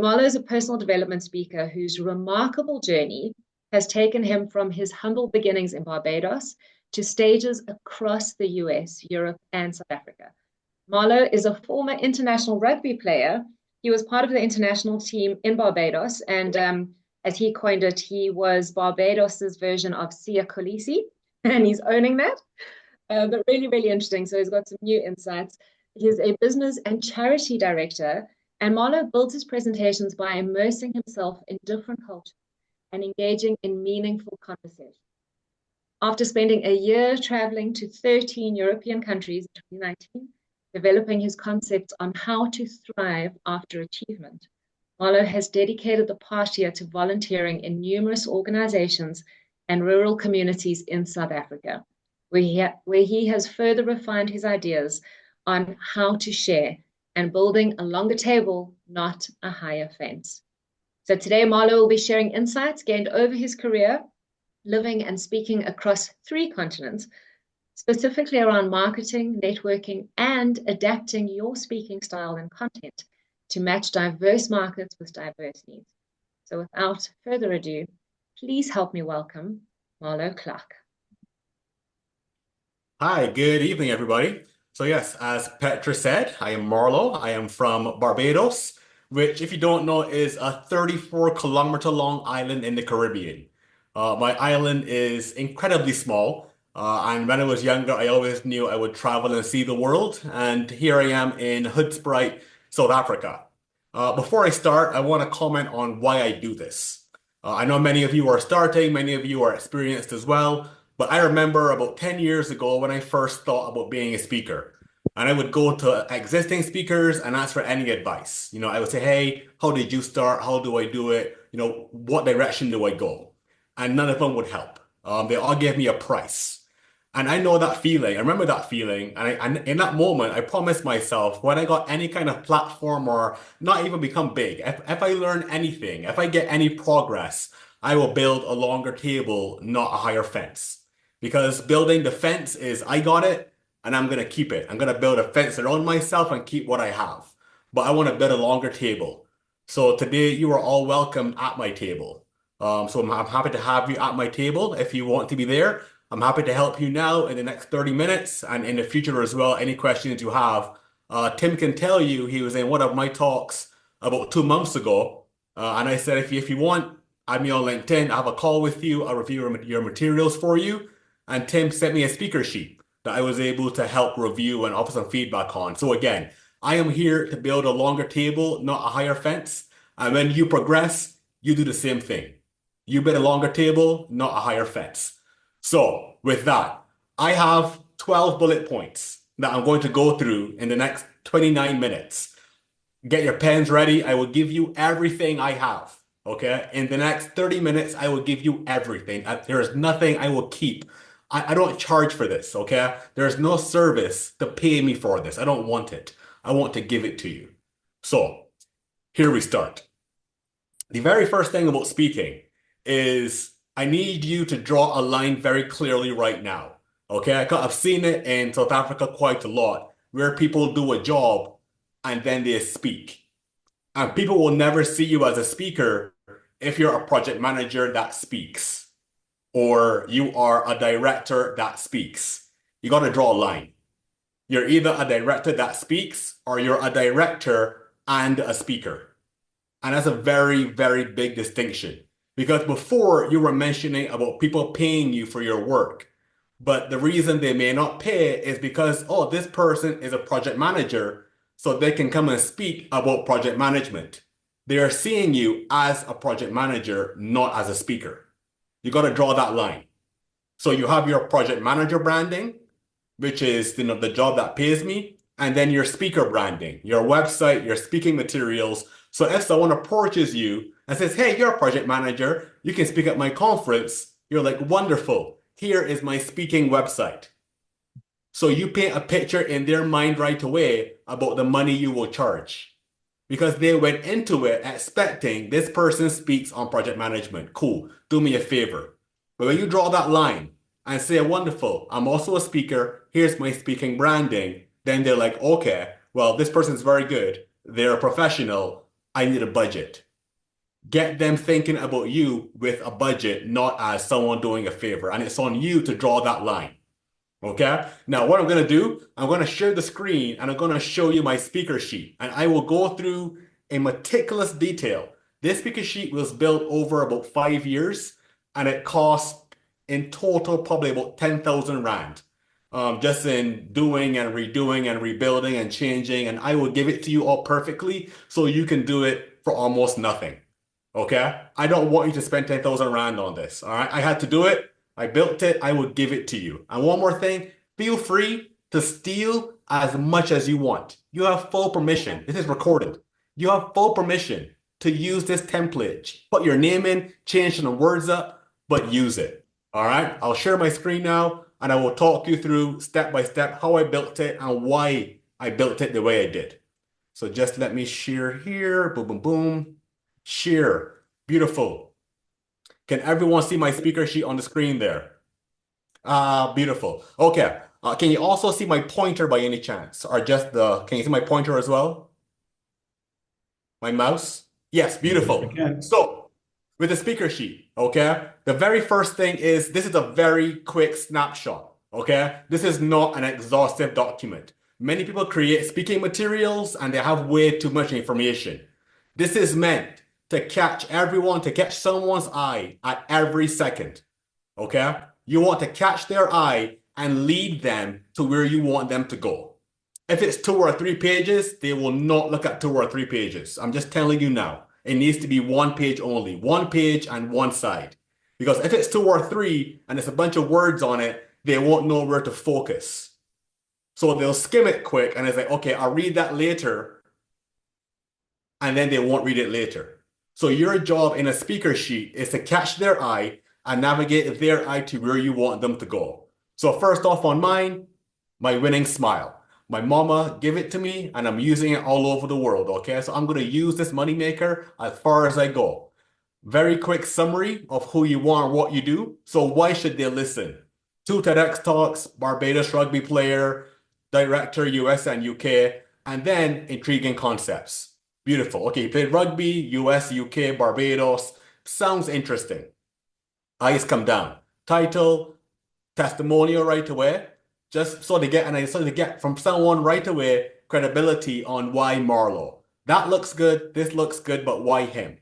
Marlo is a personal development speaker whose remarkable journey has taken him from his humble beginnings in Barbados to stages across the US, Europe, and South Africa. Marlo is a former international rugby player. He was part of the international team in Barbados, and as he coined it, he was Barbados's version of Sia Kolisi, and he's owning that. But really, really interesting. So he's got some new insights. He's a business and charity director, and Marlo builds his presentations by immersing himself in different cultures and engaging in meaningful conversation. After spending a year traveling to 13 European countries in 2019, developing his concepts on how to thrive after achievement, Marlo has dedicated the past year to volunteering in numerous organizations and rural communities in South Africa, where he has further refined his ideas on how to share and building a longer table, not a higher fence. So today, Marlo will be sharing insights gained over his career, living and speaking across 3 continents, specifically around marketing, networking, and adapting your speaking style and content to match diverse markets with diverse needs. So without further ado, please help me welcome Marlo Clarke. Hi, good evening, everybody. So yes, as Petra said, I am Marlo. I am from Barbados, which, if you don't know, is a 34-kilometer long island in the Caribbean. My island is incredibly small, and when I was younger, I always knew I would travel and see the world, and here I am in Hoedspruit, South Africa. Before I start, I want to comment on why I do this. I know many of you are starting, many of you are experienced as well, but I remember about 10 years ago when I first thought about being a speaker. And I would go to existing speakers and ask for any advice. I would say, hey, how did you start? How do I do it? What direction do I go? And none of them would help. They all gave me a price. And I know that feeling. I remember that feeling. And in that moment, I promised myself when I got any kind of platform or not even become big, if I learn anything, if I get any progress, I will build a longer table, not a higher fence. Because building the fence is, I got it and I'm going to keep it. I'm going to build a fence around myself and keep what I have. But I want to build a longer table. So today you are all welcome at my table. So I'm happy to have you at my table if you want to be there. I'm happy to help you now in the next 30 minutes and in the future as well. Any questions you have. Tim can tell you he was in one of my talks about 2 months ago. And I said, if you want, add me on LinkedIn. I have a call with you. I'll review your materials for you. And Tim sent me a speaker sheet that I was able to help review and offer some feedback on. So again, I am here to build a longer table, not a higher fence. And when you progress, you do the same thing. You build a longer table, not a higher fence. So with that, I have 12 bullet points that I'm going to go through in the next 29 minutes. Get your pens ready. I will give you everything I have. Okay? In the next 30 minutes, I will give you everything. There is nothing I will keep. I don't charge for this, okay? There's no service to pay me for this. I don't want it. I want to give it to you. So here we start. The very first thing about speaking is I need you to draw a line very clearly right now, okay? I've seen it in South Africa quite a lot where people do a job and then they speak. And people will never see you as a speaker if you're a project manager that speaks. Or you are a director that speaks. You got to draw a line. You're either a director that speaks or you're a director and a speaker. And that's a very, very big distinction. Because before you were mentioning about people paying you for your work. But the reason they may not pay is because, oh, this person is a project manager, so they can come and speak about project management. They are seeing you as a project manager, not as a speaker. You got to draw that line. So you have your project manager branding, which is the job that pays me, and then your speaker branding, your website, your speaking materials. So if someone approaches you and says, hey, you're a project manager, you can speak at my conference, you're like, wonderful, here is my speaking website. So you paint a picture in their mind right away about the money you will charge. Because they went into it expecting this person speaks on project management. Cool, do me a favor. But when you draw that line and say, wonderful, I'm also a speaker, here's my speaking branding, then they're like, okay, well, this person's very good. They're a professional. I need a budget. Get them thinking about you with a budget, not as someone doing a favor. And it's on you to draw that line. Okay? Now, what I'm going to do, I'm going to share the screen and I'm going to show you my speaker sheet. And I will go through in meticulous detail. This speaker sheet was built over about 5 years and it cost in total probably about 10,000 Rand. Just in doing and redoing and rebuilding and changing. And I will give it to you all perfectly so you can do it for almost nothing. Okay? I don't want you to spend 10,000 Rand on this. All right? I had to do it. I built it. I will give it to you. And one more thing, feel free to steal as much as you want. You have full permission. This is recorded. You have full permission to use this template. Put your name in, change some words up, but use it. All right? I'll share my screen now and I will talk you through step by step how I built it and why I built it the way I did. So just let me share here. Boom, boom, boom. Share. Beautiful. Can everyone see my speaker sheet on the screen there? Beautiful. Okay. Can you also see my pointer by any chance? Or just can you see my pointer as well? My mouse? Yes, beautiful. So, with the speaker sheet, okay? The very first thing is, this is a very quick snapshot, okay? This is not an exhaustive document. Many people create speaking materials and they have way too much information. This is meant to catch someone's eye at every second, okay? You want to catch their eye and lead them to where you want them to go. If it's 2 or 3 pages, they will not look at 2 or 3 pages. I'm just telling you now. It needs to be 1 page only, 1 page and 1 side. Because if it's 2 or 3 and it's a bunch of words on it, they won't know where to focus. So they'll skim it quick and it's like, okay, I'll read that later. And then they won't read it later. So your job in a speaker sheet is to catch their eye and navigate their eye to where you want them to go. So first off on mine, my winning smile. My mama gave it to me and I'm using it all over the world, okay? So I'm going to use this moneymaker as far as I go. Very quick summary of who you are and what you do. So why should they listen? 2 TEDx talks, Barbados rugby player, director, US and UK, and then intriguing concepts. Beautiful. Okay, you played rugby, US, UK, Barbados. Sounds interesting. Eyes come down. Title, testimonial right away. Just so they get from someone right away credibility on why Marlo. That looks good, this looks good, but why him?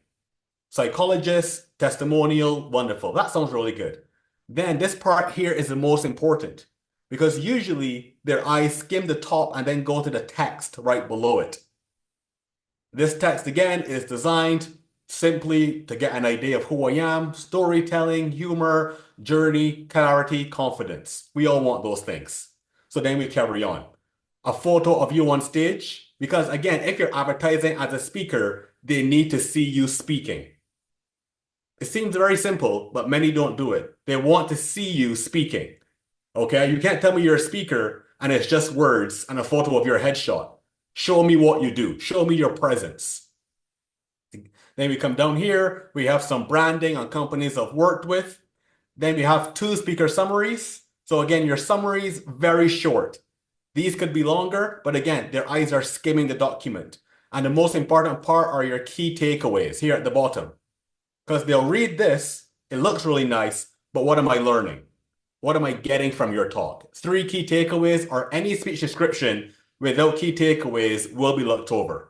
Psychologist, testimonial, wonderful. That sounds really good. Then this part here is the most important because usually their eyes skim the top and then go to the text right below it. This text again is designed simply to get an idea of who I am, storytelling, humor, journey, clarity, confidence. We all want those things. So then we carry on. A photo of you on stage, because again, if you're advertising as a speaker, they need to see you speaking. It seems very simple, but many don't do it. They want to see you speaking. Okay, you can't tell me you're a speaker and it's just words and a photo of your headshot. Show me what you do. Show me your presence. Then we come down here, we have some branding on companies I've worked with. Then we have 2 speaker summaries. So again, your summaries, very short. These could be longer, but again, their eyes are skimming the document. And the most important part are your key takeaways here at the bottom. Because they'll read this, it looks really nice, but what am I learning? What am I getting from your talk? 3 key takeaways or any speech description without key takeaways will be looked over.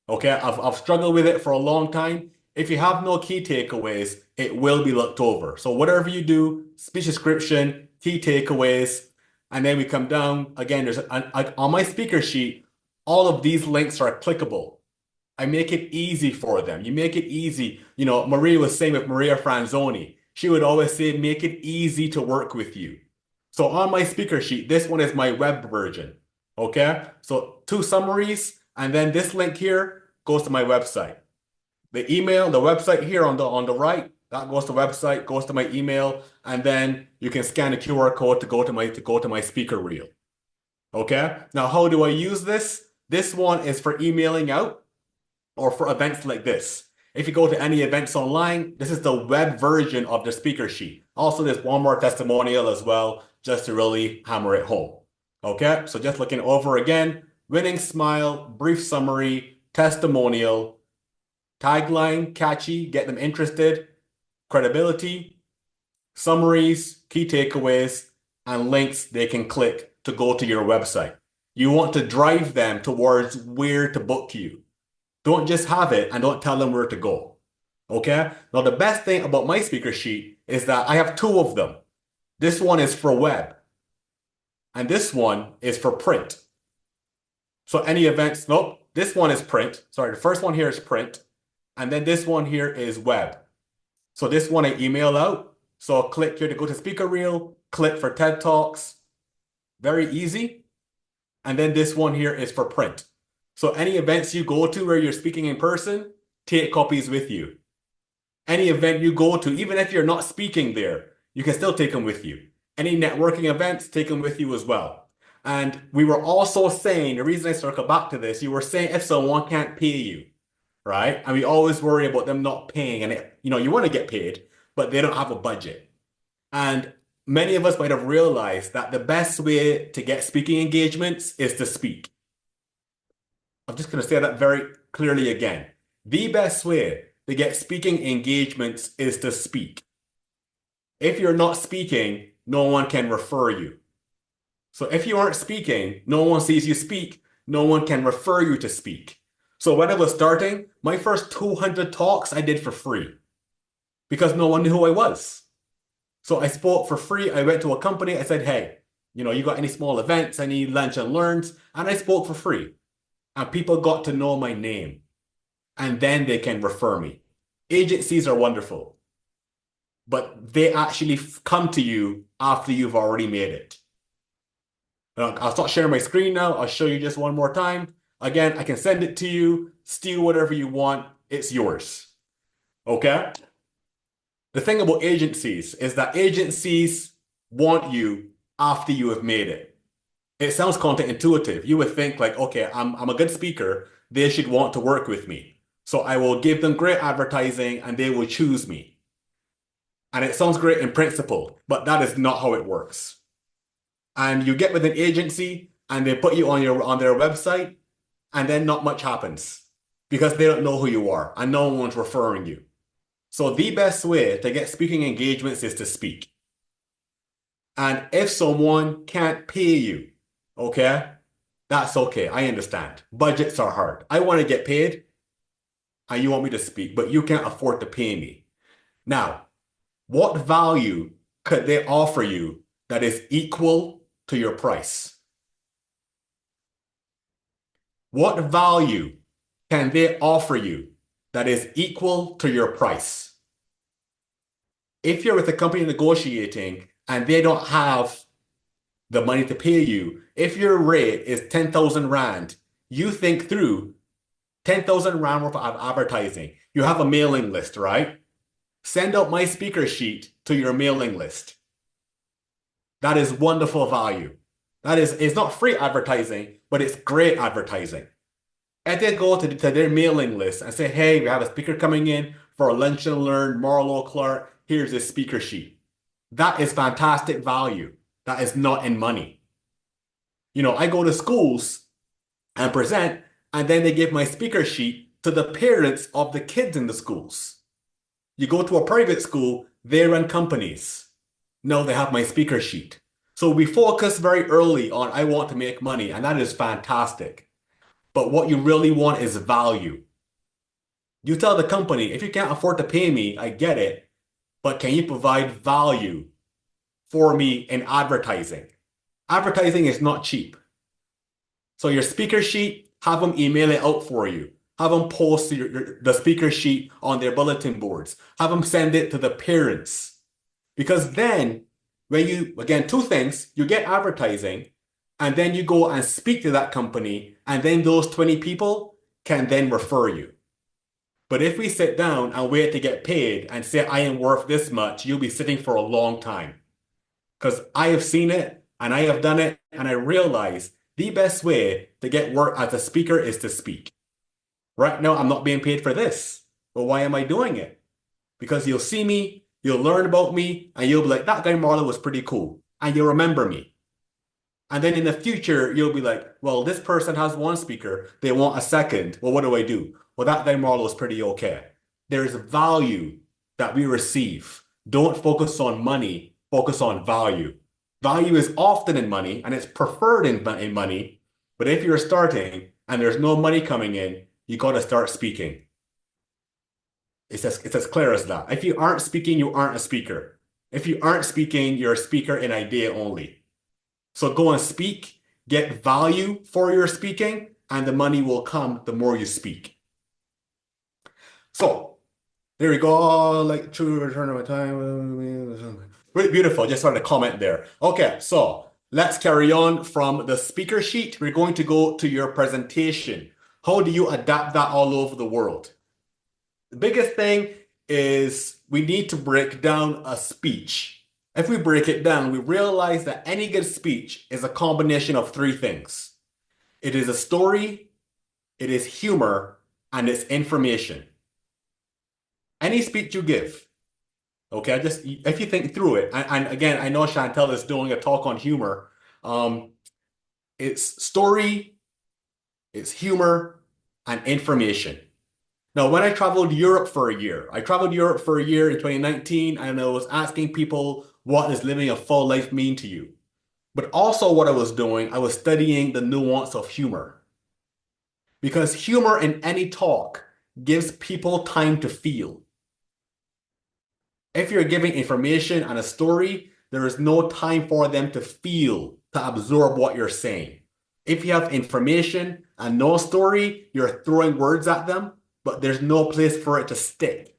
Okay, I've struggled with it for a long time. If you have no key takeaways, it will be looked over. So whatever you do, speech description, key takeaways, and then we come down. Again, there's on my speaker sheet, all of these links are clickable. I make it easy for them. You make it easy. You know, Maria was saying with Maria Franzoni, she would always say, make it easy to work with you. So on my speaker sheet, this one is my web version. Okay, so 2 summaries, and then this link here goes to my website. The email, the website here on the right, that goes to website, goes to my email, and then you can scan the QR code to go to my speaker reel. Okay? Now, how do I use this? This one is for emailing out or for events like this. If you go to any events online, this is the web version of the speaker sheet. Also, there's one more testimonial as well, just to really hammer it home. Okay? So just looking over again, winning smile, brief summary, testimonial, Tagline, catchy, get them interested, credibility, summaries, key takeaways, and links they can click to go to your website. You want to drive them towards where to book you. Don't just have it and don't tell them where to go. Okay? Now, the best thing about my speaker sheet is that I have two of them. This one is for web, and this one is for print. So any events, nope, this one is print. Sorry, the first one here is print, and then this one here is web. So this one I email out. So I'll click here to go to speaker reel, click for TED Talks. Very easy. And then this one here is for print. So any events you go to where you're speaking in person, take copies with you. Any event you go to, even if you're not speaking there, you can still take them with you. Any networking events, take them with you as well. And we were also saying, the reason I circle back to this, you were saying if someone can't pay you, right? And we always worry about them not paying, and you want to get paid, but they don't have a budget. And many of us might have realized that the best way to get speaking engagements is to speak. I'm just going to say that very clearly again. The best way to get speaking engagements is to speak. If you're not speaking, no one can refer you. So if you aren't speaking, no one sees you speak, no one can refer you to speak. So when I was starting, my first 200 talks I did for free because no one knew who I was. So I spoke for free. I went to a company. I said, hey, you got any small events, any lunch and learns? And I spoke for free. And people got to know my name. And then they can refer me. Agencies are wonderful. But they actually come to you after you've already made it. I'll start sharing my screen now. I'll show you just one more time. Again, I can send it to you, steal whatever you want. It's yours. Okay? The thing about agencies is that agencies want you after you have made it. It sounds counterintuitive. You would think like, okay, I'm a good speaker. They should want to work with me. So I will give them great advertising and they will choose me. And it sounds great in principle, but that is not how it works. And you get with an agency and they put you on their website and then not much happens because they don't know who you are and no one's referring you. So the best way to get speaking engagements is to speak. And if someone can't pay you, okay, that's okay. I understand. Budgets are hard. I want to get paid and you want me to speak, but you can't afford to pay me. Now, what value could they offer you that is equal to your price? What value can they offer you that is equal to your price? If you're with a company negotiating and they don't have the money to pay you, if your rate is 10,000 Rand, you think through 10,000 Rand worth of advertising. You have a mailing list, right? Send out my speaker sheet to your mailing list. That is wonderful value. It's not free advertising, but it's great advertising. And they go to their mailing list and say, hey, we have a speaker coming in for a lunch and learn, Marlo Clarke. Here's this speaker sheet. That is fantastic value. That is not in money. I go to schools and present, and then they give my speaker sheet to the parents of the kids in the schools. You go to a private school, they run companies. No, they have my speaker sheet. So we focus very early on, I want to make money, and that is fantastic. But what you really want is value. You tell the company, if you can't afford to pay me, I get it, but can you provide value for me in advertising? Advertising is not cheap. So your speaker sheet, have them email it out for you. Have them post the speaker sheet on their bulletin boards. Have them send it to the parents. Because then, again, two things, you get advertising, and then you go and speak to that company, and then those 20 people can then refer you. But if we sit down and wait to get paid and say, I am worth this much, you'll be sitting for a long time. Because I have seen it, and I have done it, and I realize the best way to get work as a speaker is to speak. Right now, I'm not being paid for this. But why am I doing it? Because you'll see me, you'll learn about me, and you'll be like, that guy Marlo was pretty cool. And you'll remember me. And then in the future, you'll be like, well, this person has one speaker. They want a second. Well, what do? Well, well, that then Marlo is pretty okay. There's value that we receive. Don't focus on money, focus on value. Value is often in money and it's preferred in money. But if you're starting and there's no money coming in, you got to start speaking. It's as clear as that. If you aren't speaking, you aren't a speaker. If you aren't speaking, you're a speaker in idea only. So go and speak, get value for your speaking, and the money will come the more you speak. So there you go. Like true return of my time. Really beautiful. Just wanted to comment there. Okay, so let's carry on from the speaker sheet. We're going to go to your presentation. How do you adapt that all over the world? The biggest thing is we need to break down a speech. If we break it down, we realize that any good speech is a combination of three things. It is a story, it is humor, and it's information. Any speech you give, okay, just if you think through it, and again, I know Chantel is doing a talk on humor. It's story, it's humor, and information. Now, when I traveled Europe for a year, in 2019, and I was asking people, what does living a full life mean to you? But also what I was doing, I was studying the nuance of humor. Because humor in any talk gives people time to feel. If you're giving information and a story, there is no time for them to feel, to absorb what you're saying. If you have information and no story, you're throwing words at them, but there's no place for it to stick.